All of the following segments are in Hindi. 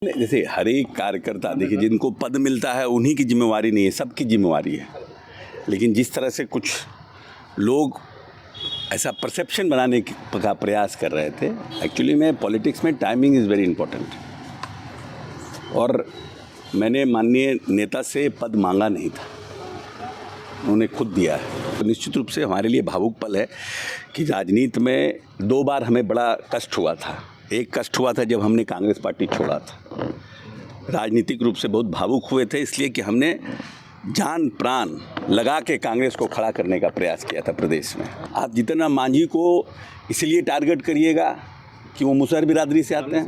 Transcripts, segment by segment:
जैसे हर एक कार्यकर्ता, देखिए, जिनको पद मिलता है उन्हीं की जिम्मेवारी नहीं है, सबकी जिम्मेवारी है। लेकिन जिस तरह से कुछ लोग ऐसा परसेप्शन बनाने का प्रयास कर रहे थे, एक्चुअली में पॉलिटिक्स में टाइमिंग इज़ वेरी इंपॉर्टेंट। और मैंने माननीय नेता से पद मांगा नहीं था, उन्होंने खुद दिया है। तो निश्चित रूप से हमारे लिए भावुक पल है कि राजनीति में 2 बार हमें बड़ा कष्ट हुआ था। एक कष्ट हुआ था जब हमने कांग्रेस पार्टी छोड़ा था। राजनीतिक रूप से बहुत भावुक हुए थे, इसलिए कि हमने जान प्राण लगा के कांग्रेस को खड़ा करने का प्रयास किया था प्रदेश में। आप जितना मांझी को इसलिए टारगेट करिएगा कि वो मुसहर बिरादरी से आते हैं,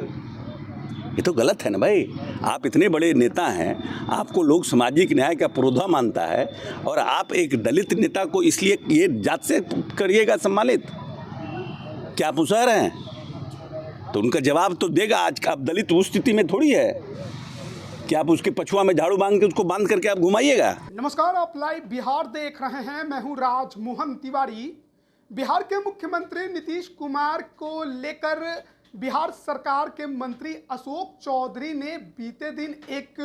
ये तो गलत है ना भाई। आप इतने बड़े नेता हैं, आपको लोग सामाजिक न्याय का पुरोधा मानता है, और आप एक दलित नेता को इसलिए ये जात से करिएगा सम्मानित। क्या आप मुसहर हैं? तो उनका जवाब तो देगा। आज का आप दलित उस स्थिति में थोड़ी है कि आप उसके पछुआ में झाड़ू बांध के उसको बांध करके आप घुमाइएगा। नमस्कार, आप लाइव बिहार देख रहे हैं। मैं हूं राजमोहन तिवारी। बिहार के मुख्यमंत्री नीतीश कुमार को लेकर बिहार सरकार के मंत्री अशोक चौधरी ने बीते दिन एक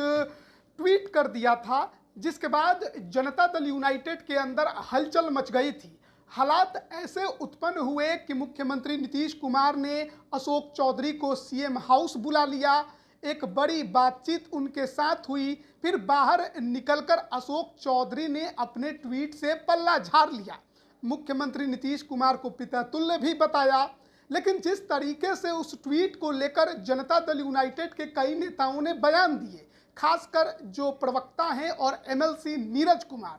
ट्वीट कर दिया था, जिसके बाद जनता दल यूनाइटेड के अंदर हलचल मच गई थी। हालात ऐसे उत्पन्न हुए कि मुख्यमंत्री नीतीश कुमार ने अशोक चौधरी को सीएम हाउस बुला लिया। एक बड़ी बातचीत उनके साथ हुई। फिर बाहर निकलकर अशोक चौधरी ने अपने ट्वीट से पल्ला झाड़ लिया। मुख्यमंत्री नीतीश कुमार को पिता तुल्य भी बताया, लेकिन जिस तरीके से उस ट्वीट को लेकर जनता दल यूनाइटेड के कई नेताओं ने बयान दिए, खासकर जो प्रवक्ता हैं और एमएलसी नीरज कुमार,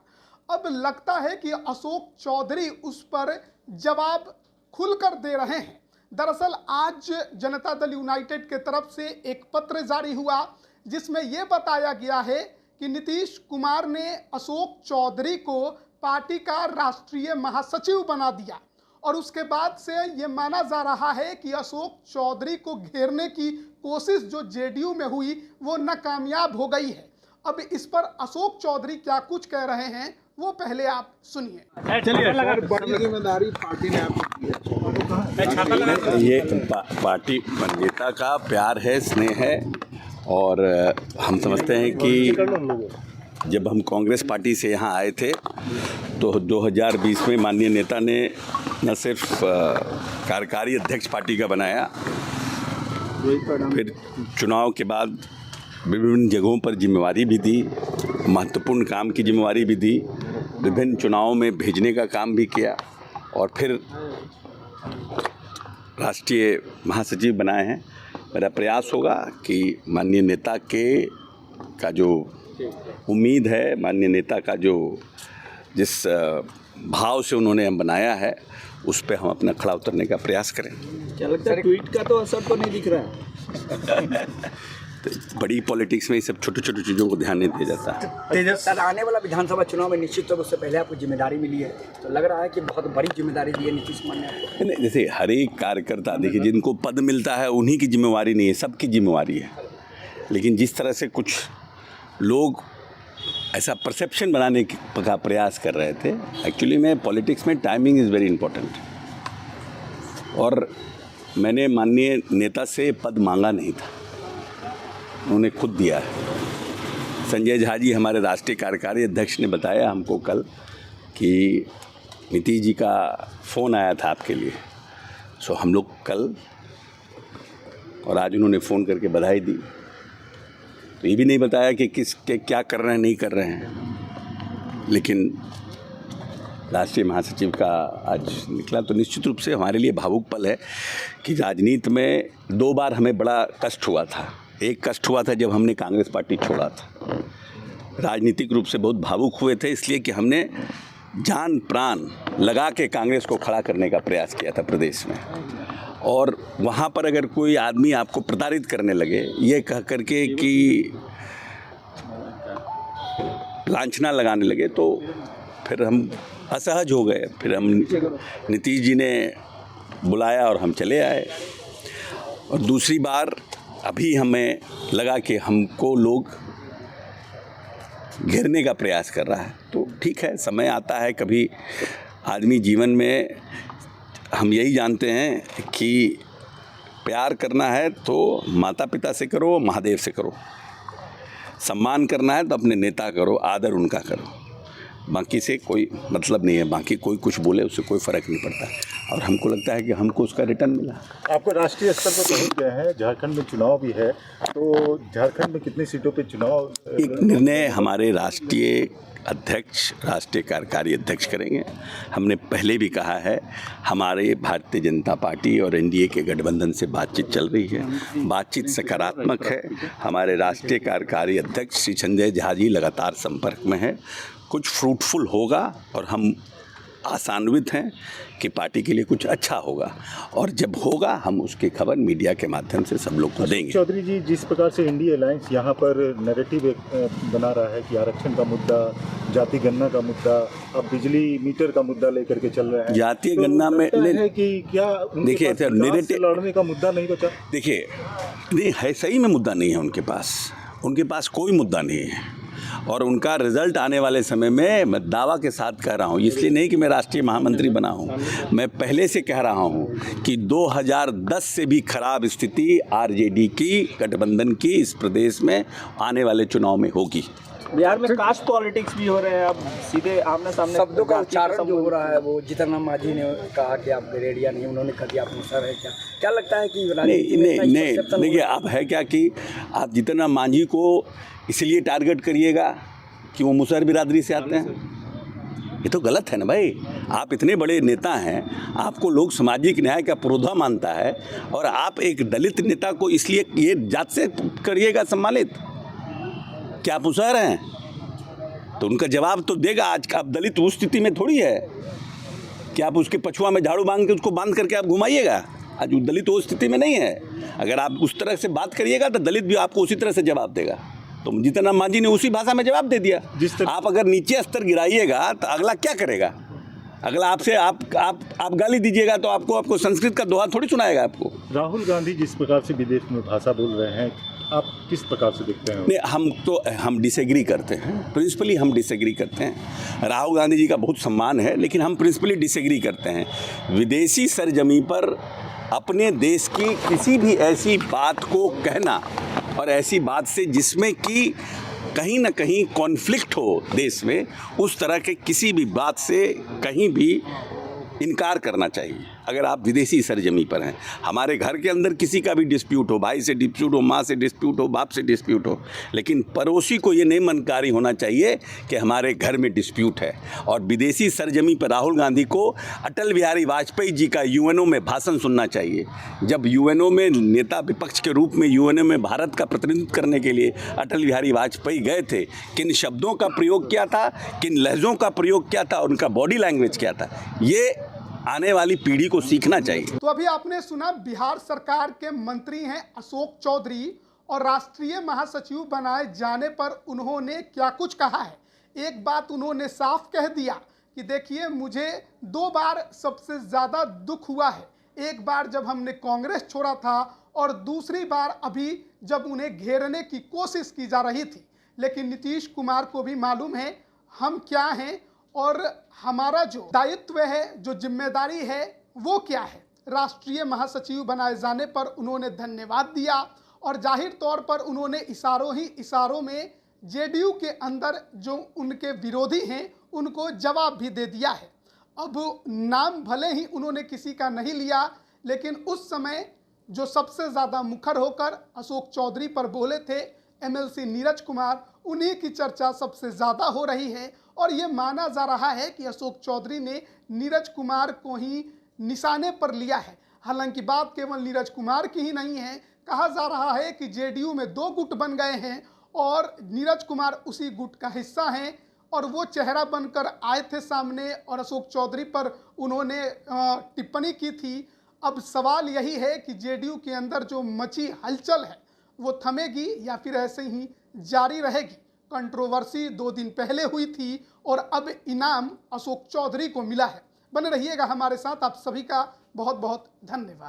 अब लगता है कि अशोक चौधरी उस पर जवाब खुलकर दे रहे हैं। दरअसल आज जनता दल यूनाइटेड के तरफ से एक पत्र जारी हुआ, जिसमें यह बताया गया है कि नीतीश कुमार ने अशोक चौधरी को पार्टी का राष्ट्रीय महासचिव बना दिया, और उसके बाद से ये माना जा रहा है कि अशोक चौधरी को घेरने की कोशिश जो जेडीयू में हुई वो नाकामयाब हो गई है। अब इस पर अशोक चौधरी क्या कुछ कह रहे हैं वो पहले आप सुनिए। चलिए, बड़ी जिम्मेदारी पार्टी ने आपको दी है। ये पार्टी नेता का प्यार है, स्नेह है, और हम समझते हैं कि जब हम कांग्रेस पार्टी से यहाँ आए थे तो 2020 में माननीय नेता ने न सिर्फ कार्यकारी अध्यक्ष पार्टी का बनाया, फिर चुनाव के बाद विभिन्न जगहों पर जिम्मेवारी भी दी, महत्वपूर्ण काम की जिम्मेवारी भी दी, विभिन्न चुनावों में भेजने का काम भी किया, और फिर राष्ट्रीय महासचिव बनाए हैं। मेरा प्रयास होगा कि माननीय नेता का जो उम्मीद है, माननीय नेता का जो जिस भाव से उन्होंने हम बनाया है, उस पे हम अपना खड़ा उतरने का प्रयास करें। क्या लगता है, ट्वीट का तो असर तो नहीं दिख रहा है? तो बड़ी पॉलिटिक्स में ये सब छोटी छोटी चीज़ों को ध्यान नहीं दिया जाता। सर, आने वाला विधानसभा चुनाव में निश्चित तौर से पहले आपको जिम्मेदारी मिली है, तो लग रहा है कि बहुत बड़ी जिम्मेदारी दी है नीतीश कुमार ने आपको। नहीं, जैसे हर एक कार्यकर्ता, देखिए, जिनको पद मिलता है उन्हीं की जिम्मेवारी नहीं है, सबकी जिम्मेवारी है। लेकिन जिस तरह से कुछ लोग ऐसा परसेप्शन बनाने का प्रयास कर रहे थे, एक्चुअली में पॉलिटिक्स में टाइमिंग इज़ वेरी इंपॉर्टेंट। और मैंने माननीय नेता से पद मांगा नहीं था, उन्होंने खुद दिया है। संजय झा जी, हमारे राष्ट्रीय कार्यकारी अध्यक्ष, ने बताया हमको कल कि नीतीश जी का फ़ोन आया था आपके लिए। सो हम लोग कल और आज उन्होंने फ़ोन करके बधाई दी, तो ये भी नहीं बताया कि क्या कर रहे हैं, नहीं कर रहे हैं। लेकिन राष्ट्रीय महासचिव का आज निकला, तो निश्चित रूप से हमारे लिए भावुक पल है कि राजनीति में 2 बार हमें बड़ा कष्ट हुआ था। एक कष्ट हुआ था जब हमने कांग्रेस पार्टी छोड़ा था। राजनीतिक रूप से बहुत भावुक हुए थे, इसलिए कि हमने जान प्राण लगा के कांग्रेस को खड़ा करने का प्रयास किया था प्रदेश में। और वहाँ पर अगर कोई आदमी आपको प्रताड़ित करने लगे, ये कह करके कि लांछना लगाने लगे, तो फिर हम असहज हो गए। फिर हम नीतीश जी ने बुलाया और हम चले आए। और दूसरी बार अभी हमें लगा कि हमको लोग घेरने का प्रयास कर रहा है, तो ठीक है, समय आता है कभी आदमी जीवन में। हम यही जानते हैं कि प्यार करना है तो माता पिता से करो, महादेव से करो। सम्मान करना है तो अपने नेता करो, आदर उनका करो। बाकी से कोई मतलब नहीं है, बाकी कोई कुछ बोले उससे कोई फ़र्क नहीं पड़ता। और हमको लगता है कि हमको उसका रिटर्न मिला। आपको राष्ट्रीय स्तर पर पहुंच गए हैं, झारखंड में चुनाव भी है, तो झारखंड में कितनी सीटों पे चुनाव? एक निर्णय हमारे राष्ट्रीय अध्यक्ष, राष्ट्रीय कार्यकारी अध्यक्ष करेंगे। हमने पहले भी कहा है, हमारे भारतीय जनता पार्टी और एनडीए के गठबंधन से बातचीत चल रही है, बातचीत सकारात्मक है। हमारे राष्ट्रीय कार्यकारी अध्यक्ष श्री संजय झा जी लगातार संपर्क में है। कुछ फ्रूटफुल होगा और हम आशान्वित हैं कि पार्टी के लिए कुछ अच्छा होगा, और जब होगा हम उसकी खबर मीडिया के माध्यम से सब लोग को देंगे। चौधरी जी, जिस प्रकार से इंडिया अलायंस यहाँ पर नैरेटिव बना रहा है कि आरक्षण का मुद्दा, जाति गणना का मुद्दा, अब बिजली मीटर का मुद्दा लेकर के चल रहे हैं, जातीय गणना में है कि क्या देखिए नेरेटिव लड़ने का मुद्दा नहीं बचा? देखिए, नहीं है, सही में मुद्दा नहीं है उनके पास कोई मुद्दा नहीं है। और उनका रिजल्ट आने वाले समय में मैं दावा के साथ कह रहा हूँ, इसलिए नहीं कि मैं राष्ट्रीय महामंत्री बना हूँ, मैं पहले से कह रहा हूँ कि 2010 से भी खराब स्थिति आरजेडी की, गठबंधन की इस प्रदेश में आने वाले चुनाव में होगी। बिहार में कास्ट पॉलिटिक्स भी हो रहे हैं, अब सीधे आमने सामने शब्दों का उच्चारण जो हो रहा है, वो जीतन राम मांझी ने कहा कि आप गरेड़िया नहीं, उन्होंने कहा कि आप मुसहर है। क्या लगता है कि नहीं देखिए, अब है क्या कि आप जीतन राम मांझी को इसलिए टारगेट करिएगा कि वो मुसहर बिरादरी से आते हैं, ये तो गलत है ना भाई। आप इतने बड़े नेता हैं, आपको लोग सामाजिक न्याय का पुरोधा मानता है, और आप एक दलित नेता को इसलिए ये जात से करिएगा सम्मानित, क्या आप मुसहर हैं? तो उनका जवाब तो देगा। आज का अब दलित उस स्थिति में थोड़ी है कि आप उसके पछुआ में झाड़ू बांध के उसको बांध करके आप घुमाइएगा। आज दलित उस स्थिति में नहीं है। अगर आप उस तरह से बात करिएगा तो दलित भी आपको उसी तरह से जवाब देगा। तो जीतन राम मांझी ने उसी भाषा में जवाब दे दिया। आप अगर नीचे स्तर गिराइएगा तो अगला क्या करेगा? अगला आपसे आप गाली दीजिएगा तो आपको संस्कृत का दोहा थोड़ी सुनाएगा आपको। राहुल गांधी जिस प्रकार से विदेश में भाषा बोल रहे हैं, आप किस प्रकार से देखते हैं? नहीं, हम डिसएग्री करते हैं, प्रिंसिपली हम डिसएग्री करते हैं। राहुल गांधी जी का बहुत सम्मान है, लेकिन हम प्रिंसिपली डिसएग्री करते हैं। विदेशी सरजमी पर अपने देश की किसी भी ऐसी बात को कहना, और ऐसी बात से जिसमें कि कहीं ना कहीं कॉन्फ्लिक्ट हो देश में, उस तरह के किसी भी बात से कहीं भी इनकार करना चाहिए। अगर आप विदेशी सरजमी पर हैं, हमारे घर के अंदर किसी का भी डिस्प्यूट हो, भाई से डिस्प्यूट हो, माँ से डिस्प्यूट हो, बाप से डिस्प्यूट हो, लेकिन पड़ोसी को ये नहीं मनकारी होना चाहिए कि हमारे घर में डिस्प्यूट है। और विदेशी सरजमी पर राहुल गांधी को अटल बिहारी वाजपेयी जी का यूएनओ में भाषण सुनना चाहिए। जब यूएनओ में नेता विपक्ष के रूप में यूएनओ में भारत का प्रतिनिधित्व करने के लिए अटल बिहारी वाजपेयी गए थे, किन शब्दों का प्रयोग किया था, किन लहजों का प्रयोग किया था, उनका बॉडी लैंग्वेज क्या था, ये आने वाली पीढ़ी को सीखना चाहिए। तो अभी आपने सुना, बिहार सरकार के मंत्री हैं अशोक चौधरी, और राष्ट्रीय महासचिव बनाए जाने पर उन्होंने क्या कुछ कहा है। एक बात उन्होंने साफ कह दिया कि देखिए, मुझे 2 बार सबसे ज़्यादा दुख हुआ है। एक बार जब हमने कांग्रेस छोड़ा था, और दूसरी बार अभी जब उन्हें घेरने की कोशिश की जा रही थी। लेकिन नीतीश कुमार को भी मालूम है हम क्या हैं, और हमारा जो दायित्व है, जो जिम्मेदारी है, वो क्या है। राष्ट्रीय महासचिव बनाए जाने पर उन्होंने धन्यवाद दिया, और जाहिर तौर पर उन्होंने इशारों में जेडीयू के अंदर जो उनके विरोधी हैं उनको जवाब भी दे दिया है। अब नाम भले ही उन्होंने किसी का नहीं लिया, लेकिन उस समय जो सबसे ज़्यादा मुखर होकर अशोक चौधरी पर बोले थे एमएलसी नीरज कुमार, उन्हीं की चर्चा सबसे ज़्यादा हो रही है। और ये माना जा रहा है कि अशोक चौधरी ने नीरज कुमार को ही निशाने पर लिया है। हालांकि बात केवल नीरज कुमार की ही नहीं है, कहा जा रहा है कि जेडीयू में 2 गुट बन गए हैं, और नीरज कुमार उसी गुट का हिस्सा हैं, और वो चेहरा बनकर आए थे सामने, और अशोक चौधरी पर उन्होंने टिप्पणी की थी। अब सवाल यही है कि जेडीयू के अंदर जो मची हलचल है वो थमेगी या फिर ऐसे ही जारी रहेगी। कंट्रोवर्सी 2 दिन पहले हुई थी, और अब इनाम अशोक चौधरी को मिला है। बने रहिएगा हमारे साथ। आप सभी का बहुत बहुत धन्यवाद।